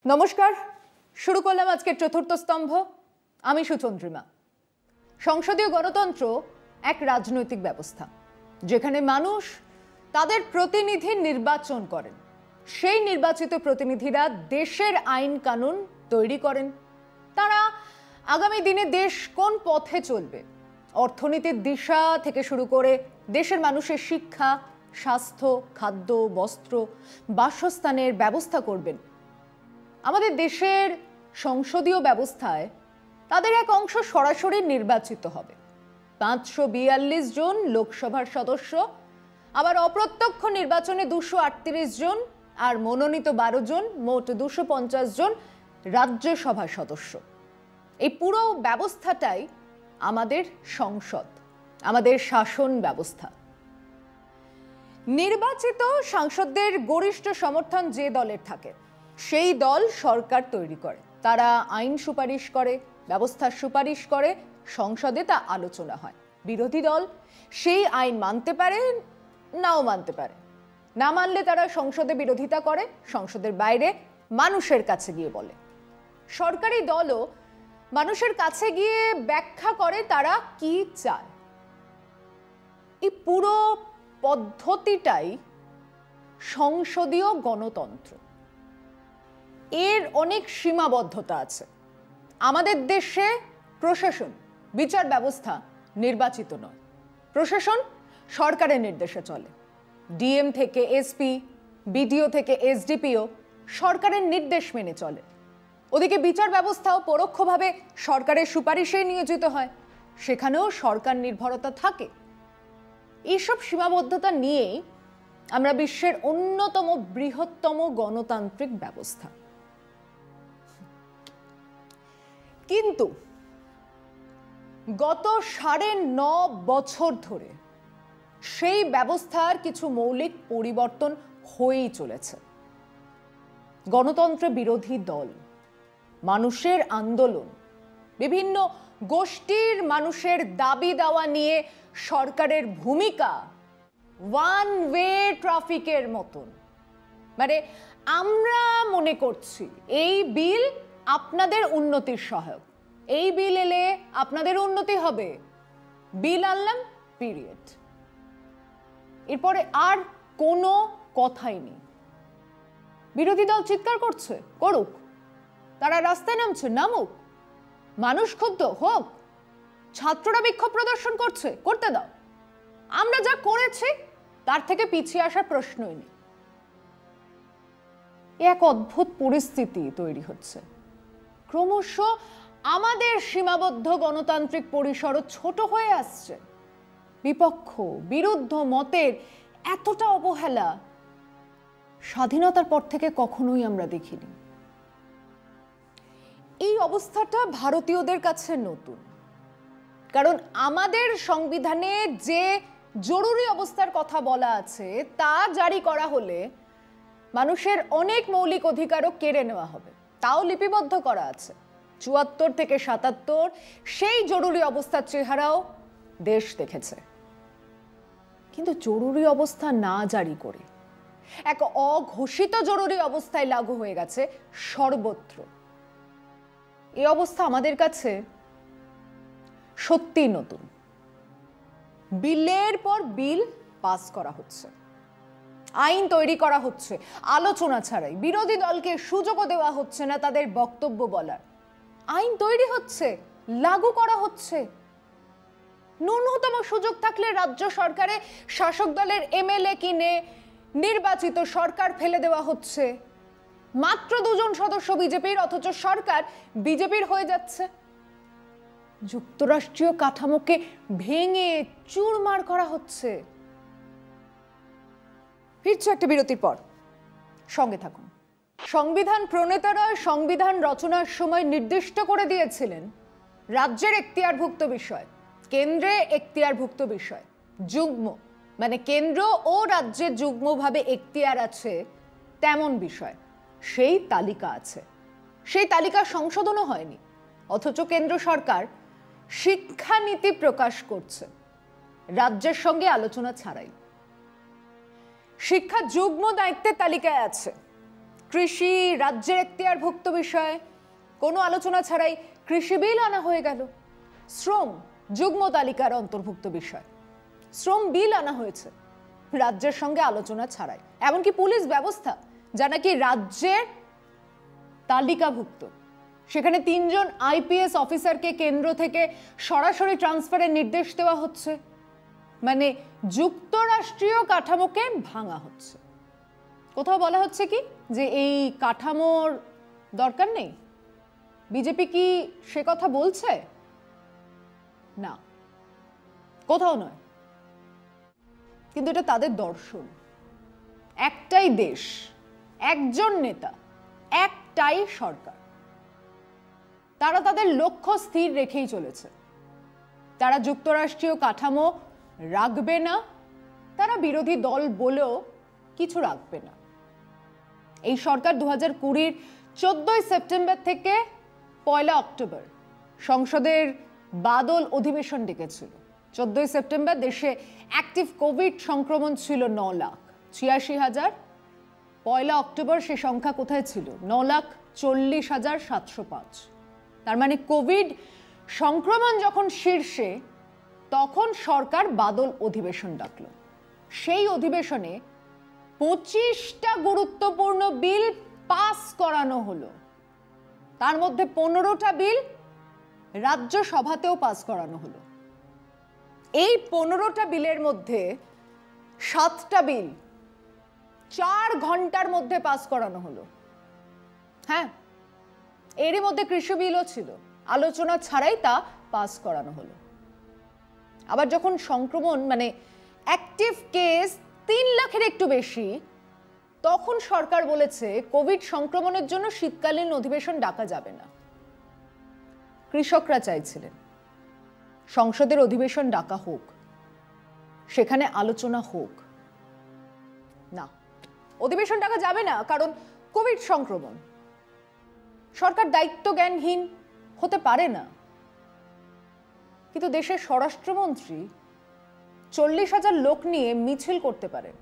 নমস্কার, শুরু করলাম আজকের চতুর্থ স্তম্ভ। আমি সুচন্দ্রিমা। সংসদীয় গণতন্ত্র এক রাজনৈতিক ব্যবস্থা যেখানে মানুষ তাদের প্রতিনিধি নির্বাচন করেন। সেই নির্বাচিত প্রতিনিধিরা দেশের আইন কানুন তৈরি করেন। তারা আগামী দিনে দেশ কোন পথে চলবে, অর্থনীতির দিশা থেকে শুরু করে দেশের মানুষের শিক্ষা, স্বাস্থ্য, খাদ্য, বস্ত্র, বাসস্থানের ব্যবস্থা করবেন। আমাদের দেশের সংসদীয় ব্যবস্থায় তাদের এক অংশ সরাসরি নির্বাচিত হবে। 542 জন লোকসভার সদস্য, আবার অপ্রত্যক্ষ নির্বাচনে 238 জন, আর মনোনীত 12 জন, মোট 250 জন রাজ্যসভার সদস্য। এই পুরো ব্যবস্থাটাই আমাদের সংসদ, আমাদের শাসন ব্যবস্থা। নির্বাচিত সাংসদদের গরিষ্ঠ সমর্থন যে দলের থাকে সেই দল সরকার তৈরি করে। তারা আইন সুপারিশ করে, ব্যবস্থার সুপারিশ করে, সংসদে তা আলোচনা হয়। বিরোধী দল সেই আইন মানতে পারে, নাও মানতে পারে। না মানলে তারা সংসদে বিরোধিতা করে, সংসদের বাইরে মানুষের কাছে গিয়ে বলে। সরকারি দলও মানুষের কাছে গিয়ে ব্যাখ্যা করে তারা কি চায়। এই পুরো পদ্ধতিটাই সংসদীয় গণতন্ত্র। এর অনেক সীমাবদ্ধতা আছে। আমাদের দেশে প্রশাসন, বিচার ব্যবস্থা নির্বাচিত নয়। প্রশাসন সরকারের নির্দেশে চলে। ডিএম থেকে এসপি, বিডিও থেকে এসডিপিও সরকারের নির্দেশ মেনে চলে। ওদিকে বিচার ব্যবস্থাও পরোক্ষভাবে সরকারের সুপারিশেই নিয়োজিত হয়, সেখানেও সরকার নির্ভরতা থাকে। এইসব সীমাবদ্ধতা নিয়েই আমরা বিশ্বের অন্যতম বৃহত্তম গণতান্ত্রিক ব্যবস্থা। কিন্তু গত 9.5 বছর ধরে সেই ব্যবস্থার কিছু মৌলিক পরিবর্তন হয়েই চলেছে। গণতন্ত্র বিরোধী দল, মানুষের আন্দোলন, বিভিন্ন গোষ্ঠীর মানুষের দাবি দাওয়া নিয়ে সরকারের ভূমিকা ওয়ান ওয়ে ট্রাফিকের মতন। মানে আমরা মনে করছি এই বিল আপনাদের উন্নতির সহায়ক, এই বিল এলে আপনাদের উন্নতি হবে, বিল আনলাম, পিরিয়ড। এরপরে আর কোনো কথাই নেই। বিরোধী দল চিৎকার করছে, করুক। তারা রাস্তায় নামছে, নামুক। মানুষ ক্ষুব্ধ হোক, ছাত্ররা বিক্ষোভ প্রদর্শন করছে, করতে দাও। আমরা যা করেছি তার থেকে পিছিয়ে আসার প্রশ্নই নেই। এক অদ্ভুত পরিস্থিতি তৈরি হচ্ছে। ক্রমশ আমাদের সীমাবদ্ধ গণতান্ত্রিক পরিসরও ছোট হয়ে আসছে। বিপক্ষ বিরুদ্ধ মতের এতটা অবহেলা স্বাধীনতার পর থেকে কখনোই আমরা দেখিনি। এই অবস্থাটা ভারতীয়দের কাছে নতুন, কারণ আমাদের সংবিধানে যে জরুরি অবস্থার কথা বলা আছে তা জারি করা হলে মানুষের অনেক মৌলিক অধিকারও কেড়ে নেওয়া হবে। তাও লিপিবদ্ধ করা আছে 74 থেকে 77। সেই জরুরি অবস্থার চেহারাও দেশ দেখেছে। কিন্তু জরুরি অবস্থা না জারি করে এক অঘোষিত জরুরি অবস্থায় লাগু হয়ে গেছে সর্বত্র। এই অবস্থা আমাদের কাছে সত্যি নতুন। বিলের পর বিল পাস করা হচ্ছে, আইন তৈরি করা হচ্ছে আলোচনা ছাড়াই। বিরোধী দলকে সুযোগও দেওয়া হচ্ছে না তাদের বক্তব্য বলার। আইন তৈরি হচ্ছে, লাগু করা হচ্ছে। ন্যূনতম সুযোগ থাকলে রাজ্য সরকারে শাসক দলের এমএলএ কিনে নির্বাচিত সরকার ফেলে দেওয়া হচ্ছে। মাত্র 2 জন সদস্য বিজেপির, অথচ সরকার বিজেপির হয়ে যাচ্ছে। যুক্তরাষ্ট্রীয় কাঠামোকে ভেঙে চুরমার করা হচ্ছে। ফিরছে একটা বিরতির পর, সঙ্গে থাকুন। সংবিধান প্রণেতারা সংবিধান রচনার সময় নির্দিষ্ট করে দিয়েছিলেন রাজ্যের এখতিয়ারভুক্ত বিষয়, কেন্দ্রে এখতিয়ারভুক্ত বিষয়, যুগ্ম মানে কেন্দ্র ও রাজ্যের যুগ্মভাবে এখতিয়ার আছে তেমন বিষয়। সেই তালিকা আছে, সেই তালিকা সংশোধনও হয়নি। অথচ কেন্দ্র সরকার শিক্ষানীতি প্রকাশ করছে রাজ্যের সঙ্গে আলোচনা ছাড়াই। শিক্ষা যুগ্ম দায়িত্বের তালিকায় আছে, কৃষি রাজ্যের এখতিয়ারভুক্ত বিষয়, কোনো আলোচনা ছাড়াই কৃষি বিল আনা হয়ে গেল। শ্রম যুগ্ম তালিকার অন্তর্ভুক্ত বিষয়, শ্রম বিল আনা হয়েছে রাজ্যের সঙ্গে আলোচনা ছাড়াই। এমনকি পুলিশ ব্যবস্থা, যা নাকি রাজ্যের তালিকাভুক্ত, সেখানে 3 জন আইপিএস অফিসারকে কেন্দ্র থেকে সরাসরি ট্রান্সফারের নির্দেশ দেওয়া হচ্ছে। মানে যুক্তরাষ্ট্রীয় কাঠামোকে ভাঙা হচ্ছে। কোথাও বলা হচ্ছে কি যে এই কাঠামোর দরকার নেই? বিজেপি কি সে কথা বলছে? না, কোথাও নয়। কিন্তু এটা তাদের দর্শন। একটাই দেশ, একজন নেতা, একটাই সরকার। তারা তাদের লক্ষ্য স্থির রেখেই চলেছে। তারা যুক্তরাষ্ট্রীয় কাঠামো রাখবে না, তারা বিরোধী দল বলেও কিছু রাখবে না। এই সরকার 2020-র 14 সেপ্টেম্বর থেকে 1 অক্টোবর সংসদের বাদল অধিবেশন ডেকেছিল। 14 সেপ্টেম্বর দেশে অ্যাক্টিভ কোভিড সংক্রমণ ছিল 9,86,000। 1 অক্টোবর সে সংখ্যা কোথায় ছিল? 9,40,705। তার মানে কোভিড সংক্রমণ যখন শীর্ষে, তখন সরকার বাদল অধিবেশন ডাকল। সেই অধিবেশনে 25টা গুরুত্বপূর্ণ বিল পাস করানো হলো। তার মধ্যে 15টা বিল রাজ্যসভাতেও পাস করানো হলো। এই 15টা বিলের মধ্যে 7টা বিল 4 ঘন্টার মধ্যে পাস করানো হলো। হ্যাঁ, এরই মধ্যে কৃষি বিলও ছিল, আলোচনা ছাড়াই তা পাস করানো হলো। আবার যখন সংক্রমণ মানে অ্যাক্টিভ কেস 3 লাখের একটু বেশি, তখন সরকার বলেছে কোভিড সংক্রমণের জন্য শীতকালীন অধিবেশন ডাকা যাবে না। কৃষকরা চাইছিলেন সংসদের অধিবেশন ডাকা হোক, সেখানে আলোচনা হোক। না, অধিবেশন ডাকা যাবে না, কারণ কোভিড সংক্রমণ। সরকার দায়িত্ব জ্ঞানহীন হতে পারে না। কিন্তু দেশের স্বরাষ্ট্রমন্ত্রী 40,000 লোক নিয়ে মিছিল করতে পারেন,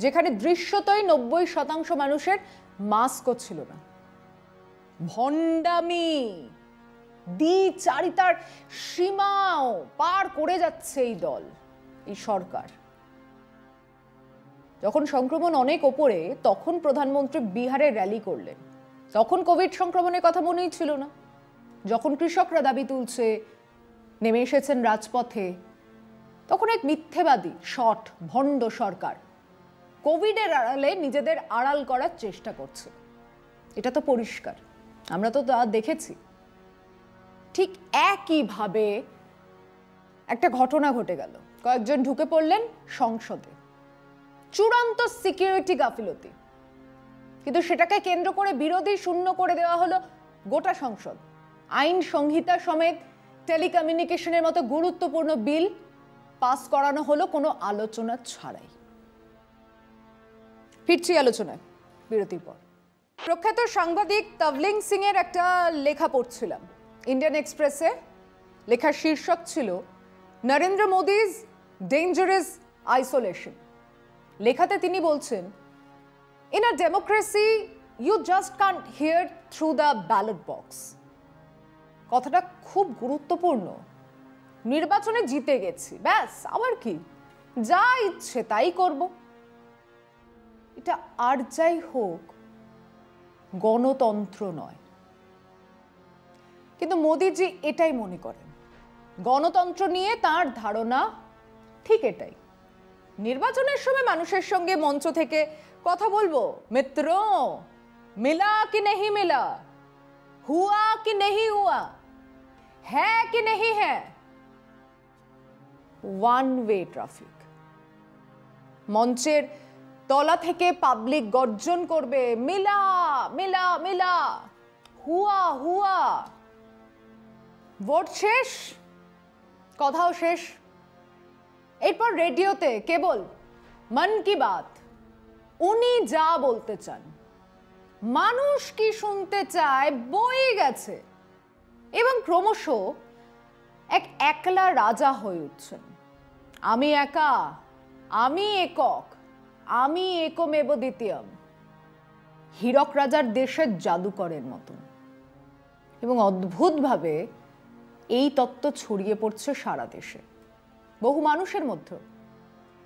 যেখানে দৃশ্যতই 90% মানুষের মাস্কও ছিল না। ভণ্ডামি, দ্বিচারিতার সীমাও পার করে যাচ্ছে এই দল, এই সরকার। যখন সংক্রমণ অনেক ওপরে, তখন প্রধানমন্ত্রী বিহারে র্যালি করলেন। তখন কোভিড সংক্রমণের কথা মনেই ছিল না। যখন কৃষকরা দাবি তুলছে, নেমে এসেছেন রাজপথে, তখন এক মিথ্যেবাদী শট ভণ্ড সরকার কোভিডের আড়ালে নিজেদের আড়াল করার চেষ্টা করছে। এটা তো পরিষ্কার, আমরা তো তা দেখেছি। ঠিক একইভাবে একটা ঘটনা ঘটে গেল। কয়েকজন ঢুকে পড়লেন সংসদে, চূড়ান্ত সিকিউরিটি গাফিলতি, কিন্তু সেটাকে কেন্দ্র করে বিরোধী শূন্য করে দেওয়া হলো গোটা সংসদ। আইন সংহিতা সমেত টেলিকমিউনিকেশনের মতো গুরুত্বপূর্ণ বিল পাস করানো হলো কোনো আলোচনা ছাড়াই। ফিরছি আলোচনায় বিরতির পর। প্রখ্যাত সাংবাদিক তবলিং সিং এর একটা লেখা পড়ছিলাম ইন্ডিয়ান এক্সপ্রেসে। লেখার শীর্ষক ছিল নরেন্দ্র মোদিজ ডেঞ্জারাস আইসোলেশন। লেখাতে তিনি বলছেন, in a democracy you just can't hear through the ballot box. কথাটা খুব গুরুত্বপূর্ণ। নির্বাচনে জিতে গেছি, ব্যাস, আবার কি, যা ইচ্ছে তাই করব। এটা আর যাই হোক, গণতন্ত্র নয়। কিন্তু মোদিজি এটাই মনে করেন। গণতন্ত্র নিয়ে তার ধারণা ঠিক এটাই। নির্বাচনের সময় মানুষের সঙ্গে মঞ্চ থেকে কথা বলবো, মিত্র মিলা কি নেহি মিলা, হুয়া কি নেহি হুয়া, হ্যাঁ কি নেহি হ্যাঁ, ওয়ান ওয়ে ট্রাফিক। মঞ্চের তলা থেকে পাবলিক গর্জন করবে, মিলা মিলা মিলা, হুয়া হুয়া। ভোট শেষ, কথাও শেষ। এরপর রেডিওতে কেবল মন কি বাত, উনি যা বলতে চান, মানুষ কি শুনতে চায় বয়ে গেছে। এবং ক্রমশ এক একলা রাজা হয়ে উঠছেন। আমি একা, আমি একক, আমি একমেব দ্বিতীয়ম। হীরক রাজার দেশের জাদুকরের মতন। এবং অদ্ভুতভাবে এই তত্ত্ব ছড়িয়ে পড়ছে সারা দেশে, বহু মানুষের মধ্যে।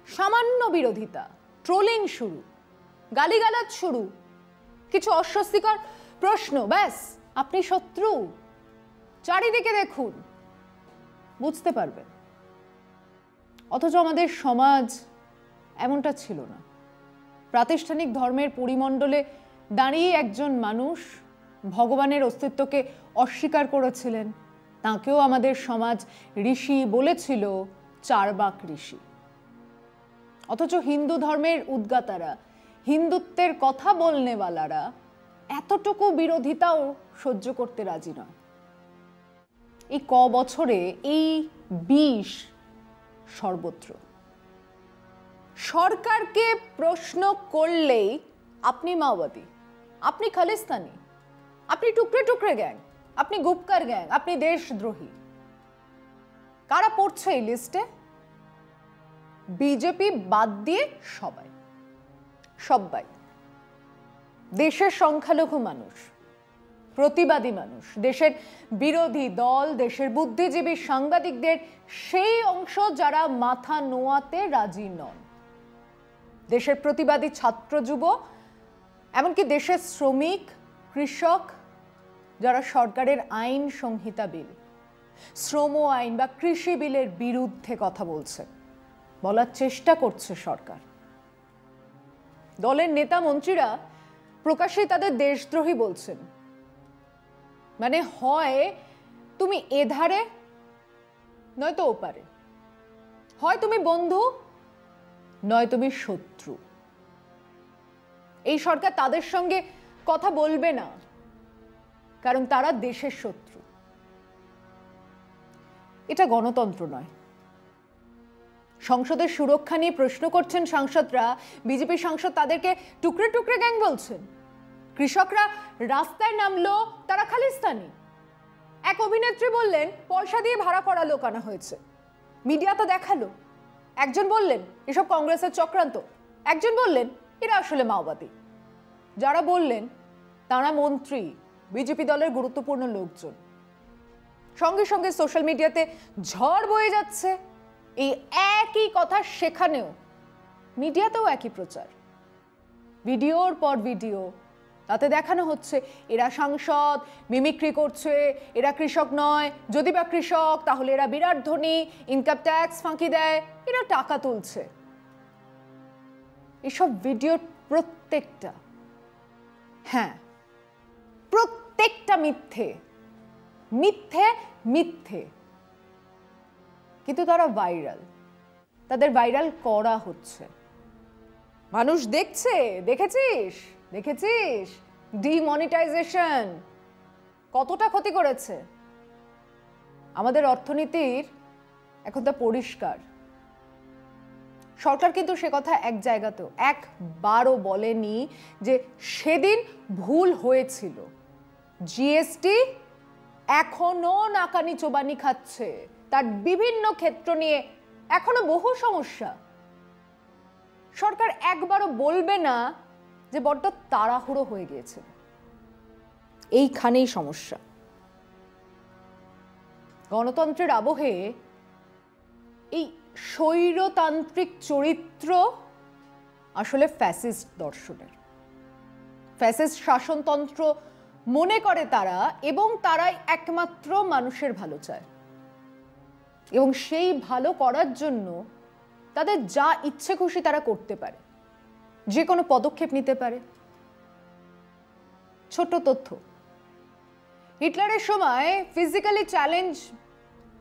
সামান্য বিরোধিতা, ট্রোলিং শুরু, গালিগালাজ শুরু, কিছু অস্বস্তিকর প্রশ্ন, ব্যাস আপনি শত্রু। চারিদিকে দেখুন, বুঝতে পারবেন। অথচ আমাদের সমাজ এমনটা ছিল না। প্রাতিষ্ঠানিক ধর্মের পরিমণ্ডলে দাঁড়িয়ে একজন মানুষ ভগবানের অস্তিত্বকে অস্বীকার করেছিলেন। তাকেও আমাদের সমাজ ঋষি বলেছিল, চারবাক ঋষি। অথচ হিন্দু ধর্মের উদ্গাতারা, হিন্দুত্বের কথা বলনেওয়ালারা এতটুকু বিরোধিতাও সহ্য করতে রাজি নয়। এই বছরে এই বিষ সর্বত্র। সরকারকে প্রশ্ন করলেই আপনি মাওবাদী, আপনি খালিস্তানি, আপনি টুকরে টুকরে গ্যাং, আপনি গুপকার গ্যাং, আপনি দেশদ্রোহী। কারা পড়ছে এই লিস্টে? বিজেপি বাদ দিয়ে সবাই, সবাই। দেশের সংখ্যালঘু মানুষ, প্রতিবাদী মানুষ, দেশের বিরোধী দল, দেশের বুদ্ধিজীবী সাংবাদিকদের সেই অংশ যারা মাথা নোয়াতে রাজি নন, দেশের প্রতিবাদী ছাত্র যুব, এমনকি দেশের শ্রমিক, কৃষক, যারা সরকারের আইন সংহিতা বিল, শ্রম আইন বা কৃষি বিলের বিরুদ্ধে কথা বলছে, বলার চেষ্টা করছে সরকার। দলের নেতা মন্ত্রীরা প্রকাশ্যেই তাদের দেশদ্রোহী বলছেন। মানে হয় তুমি এধারে নয়তো ওপারে, হয় তুমি বন্ধু নয় তুমি শত্রু। এই সরকার তাদের সঙ্গে কথা বলবে না, কারণ তারা দেশের শত্রু। এটা গণতন্ত্র নয়। সংসদের সুরক্ষা নিয়ে প্রশ্ন করছেন সাংসদরা, বিজেপি সাংসদ তাদেরকে টুকরে টুকরে গ্যাং বলছেন। কৃষকরা রাস্তায় নামলো, তারা খালিস্তানি। এক অভিনেত্রী বললেন পয়সা দিয়ে ভাড়া করা লোক আনা হয়েছে, মিডিয়া তো দেখালো। একজন বললেন এসব কংগ্রেসের চক্রান্ত, একজন বললেন এরা আসলে মাওবাদী। যারা বললেন তারা মন্ত্রী, বিজেপি দলের গুরুত্বপূর্ণ লোকজন। সঙ্গে সঙ্গে সোশ্যাল মিডিয়াতে ঝড় বয়ে যাচ্ছে এই একই কথা। সেখানেও মিডিয়াতেও একই প্রচার, ভিডিওর পর ভিডিও। তাতে দেখানো হচ্ছে এরা সাংসদ, মিমিক্রি করছে, এরা কৃষক নয়, যদি বা কৃষক তাহলে এরা বিরাট ধনী, ইনকাম ট্যাক্স ফাঁকি দেয়, এরা টাকা তুলছে। এসব ভিডিওর প্রত্যেকটা, হ্যাঁ প্রত্যেকটা মিথ্যে, মিথ্যে, মিথ্যে। কিন্তু তারা ভাইরাল, তাদের ভাইরাল করা হচ্ছে। মানুষ দেখছে, দেখেছিস দেখেছিস ডিমনিটাইজেশন কতটা ক্ষতি করেছে আমাদের অর্থনীতির। এখন তা পরিষ্কার। সরকার কিন্তু সে কথা এক জায়গাতেও একবারও বলেনি যে সেদিন ভুল হয়েছিল। জিএসটি এখনো নাকানি চোবানি খাচ্ছে, তার বিভিন্ন ক্ষেত্র নিয়ে এখনো বহু সমস্যা। সরকার একবারও বলবে না যে বড্ড তাড়াহুড়ো হয়ে গিয়েছে। এইখানেই সমস্যা। গণতন্ত্রের আবহে এই স্বৈরতান্ত্রিক চরিত্র আসলে ফ্যাসিস্ট দর্শনের। ফ্যাসিস্ট শাসনতন্ত্র মনে করে তারা, এবং তারাই একমাত্র মানুষের ভালো চায়। এবং সেই ভালো করার জন্য তাদের যা ইচ্ছে খুশি তারা করতে পারে, যে কোনো পদক্ষেপ নিতে পারে। ছোট তথ্য, হিটলারের সময় ফিজিক্যালি চ্যালেঞ্জ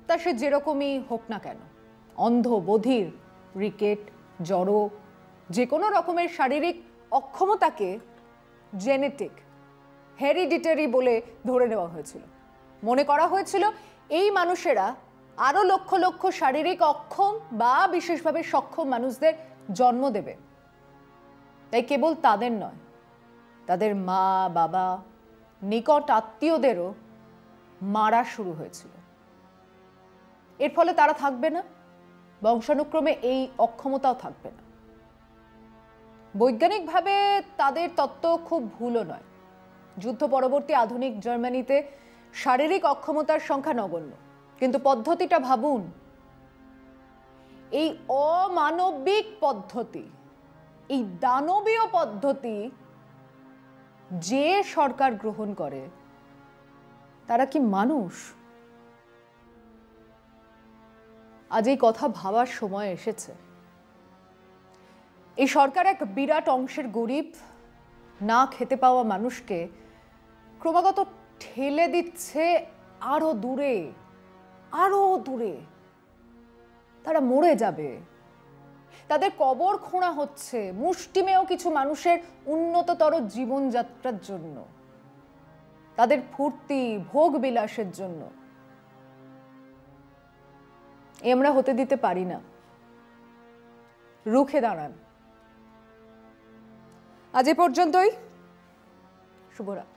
তা সে যেরকমই হোক না কেন, অন্ধ, বধির, রিকেট, জড়ো, যে কোনো রকমের শারীরিক অক্ষমতাকে জেনেটিক, হেরিডিটারি বলে ধরে নেওয়া হয়েছিল। মনে করা হয়েছিল এই মানুষেরা আরো লক্ষ লক্ষ শারীরিক অক্ষম বা বিশেষভাবে সক্ষম মানুষদের জন্ম দেবে। তাই কেবল তাদের নয়, তাদের মা, বাবা, নিকট আত্মীয়দেরও মারা শুরু হয়েছিল। এর ফলে তারা থাকবে না, বংশানুক্রমে এই অক্ষমতাও থাকবে না। বৈজ্ঞানিকভাবে তাদের তত্ত্ব খুব ভুলও নয়। যুদ্ধ পরবর্তী আধুনিক জার্মানিতে শারীরিক অক্ষমতার সংখ্যা নগণ্য, কিন্তু পদ্ধতিটা ভাবুন। এই অমানবিক পদ্ধতি, এই দানবীয় পদ্ধতি যে সরকার গ্রহণ করে তারা কি মানুষ? আজ এই কথা ভাবার সময় এসেছে। এই সরকার এক বিরাট অংশের গরিব, না খেতে পাওয়া মানুষকে ক্রমাগত ঠেলে দিচ্ছে আরো দূরে, আরো দূরে। তারা মরে যাবে, তাদের কবর খোঁড়া হচ্ছে মুষ্টিমেয় কিছু মানুষের উন্নততর জীবনযাত্রার জন্য, তাদের ফুর্তি ভোগ বিলাসের জন্য। আমরা হতে দিতে পারি না। রুখে দাঁড়ান। আজ এ পর্যন্তই। শুভরাত্রি।